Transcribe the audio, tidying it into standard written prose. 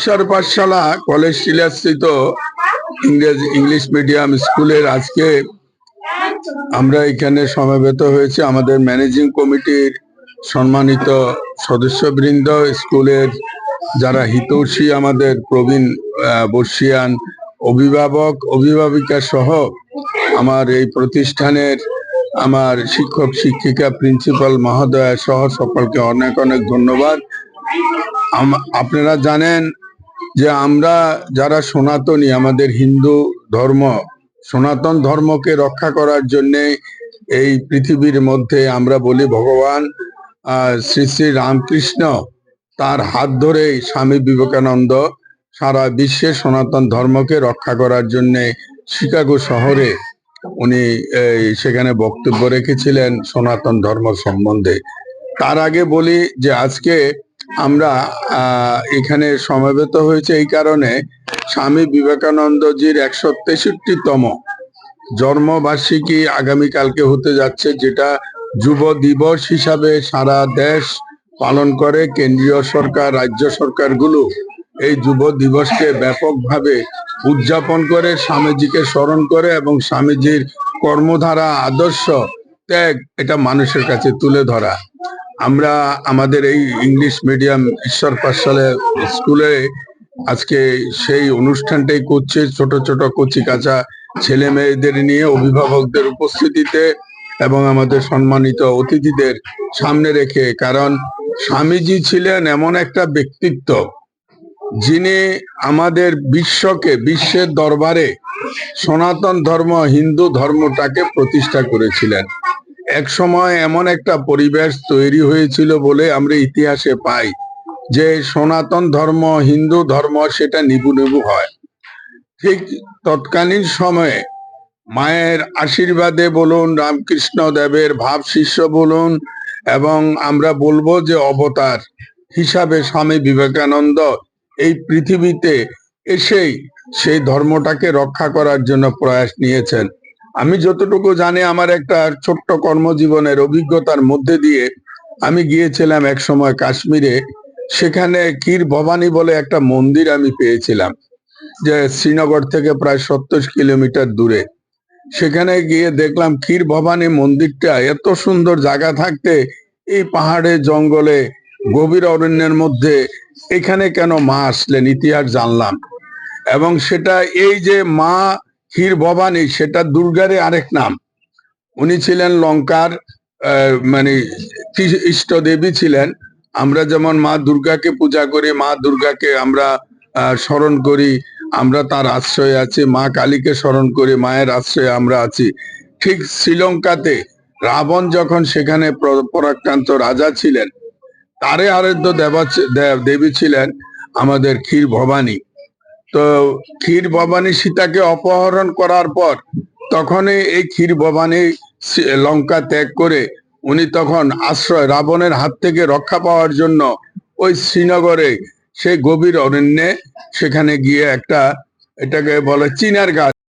ঈশ্বর পাঠশালা college টিলাস্থিত English medium স্কুলের আজকে আমরা এখানে সমবেত হয়েছে আমাদের ম্যানেজিং কমিটির সম্মানিত সদস্যবৃন্দ, স্কুলের যারা হিতৈষী, আমাদের প্রবীণ বর্ষিয়ান অভিভাবক অভিভাবিকা সহ আমার এই প্রতিষ্ঠানের আমার শিক্ষক শিক্ষিকা প্রিন্সিপাল মহোদয় সহ সকলকে অনেক অনেক ধন্যবাদ। আপনারা জানেন যে আমরা যারা সনাতনী, আমাদের হিন্দু ধর্ম সনাতন ধর্মকে রক্ষা করার জন্য এই পৃথিবীর মধ্যে আমরা বলি ভগবান শ্রী শ্রী রামকৃষ্ণ, তার হাত ধরেই স্বামী বিবেকানন্দ সারা বিশ্বে সনাতন ধর্মকে রক্ষা করার জন্য শিকাগো শহরে উনি সেখানে বক্তব্য রেখেছিলেন সনাতন ধর্ম সম্বন্ধে। তার আগে বলি যে আজকে আমরা এখানে সমবেত হয়েছে এই কারণে, স্বামী বিবেকানন্দজির 163তম জন্মবার্ষিকী আগামীকালকে হতে যাচ্ছে, যেটা যুব দিবস হিসাবে সারা দেশ পালন করে। কেন্দ্রীয় সরকার, রাজ্য সরকারগুলো এই যুব দিবসকে ব্যাপকভাবে উদযাপন করে, স্বামীজিকে স্মরণ করে এবং স্বামীজির কর্মধারা, আদর্শ, ত্যাগ এটা মানুষের কাছে তুলে ধরা। আমরা আমাদের এই ইংলিশ মিডিয়াম ঈশ্বর পাঠশালা স্কুলে আজকে সেই অনুষ্ঠানটাই করছে, ছোট ছোট কচি কাঁচা ছেলে মেয়েদের নিয়ে অভিভাবকদের উপস্থিতিতে এবং আমাদের সম্মানিত অতিথিদের সামনে রেখে। কারণ স্বামীজি ছিলেন এমন একটা ব্যক্তিত্ব যিনি আমাদের বিশ্বের দরবারে সনাতন ধর্ম, হিন্দু ধর্মটাকে প্রতিষ্ঠা করেছিলেন। এক সময় এমন একটা পরিবেশ তৈরি হয়েছিল বলে আমরা ইতিহাসে পাই যে সনাতন ধর্ম, হিন্দু ধর্ম সেটা নিবু নিবু হয়। ঠিক তৎকালীন সময়ে মায়ের আশীর্বাদে বলুন, রামকৃষ্ণ দেবের ভাব শিষ্য বলুন, এবং আমরা বলবো যে অবতার হিসাবে স্বামী বিবেকানন্দ এই পৃথিবীতে এসেই সেই ধর্মটাকে রক্ষা করার জন্য প্রয়াস নিয়েছেন। আমি যতটুকু জানি, আমার একটা ছোট্ট কর্মজীবনের অভিজ্ঞতার মধ্যে দিয়ে আমি গিয়েছিলাম এক সময় কাশ্মীরে। সেখানে ক্ষীর ভবানী বলে একটা মন্দির আমি পেয়েছিলাম, যে শ্রীনগর থেকে প্রায় 70 কিলোমিটার দূরে। সেখানে গিয়ে দেখলাম ক্ষীর ভবানী মন্দিরটা এত সুন্দর জায়গা থাকতে এই পাহাড়ে, জঙ্গলে, গভীর অরণ্যের মধ্যে এখানে কেন মা আসলেন ইতিহাস জানলাম। এবং সেটা এই যে মা ক্ষীর ভবানী, সেটা দুর্গার আরেক নাম। উনি ছিলেন লঙ্কার মানে ইষ্ট দেবী ছিলেন। আমরা যেমন মা দুর্গাকে পূজা করি, মা দুর্গাকে আমরা স্মরণ করি, আমরা তার আশ্রয়ে আছি। মা কালীকে স্মরণ করি, মায়ের আশ্রয়ে আমরা আছি। ঠিক শ্রীলঙ্কাতে রাবণ যখন সেখানে পরাক্রান্ত রাজা ছিলেন, তারে আরাধ্য দেবী ছিলেন আমাদের ক্ষীর ভবানী। তো ক্ষীর ভবানী সীতাকে অপহরণ করার পর তখনই এই ক্ষীর ভবানী লঙ্কা ত্যাগ করে উনি তখন আশ্রয়, রাবণের হাত থেকে রক্ষা পাওয়ার জন্য ওই শ্রীনগরে সেই গভীর অরণ্যে সেখানে গিয়ে একটা, এটাকে বলে চিনার গাছ,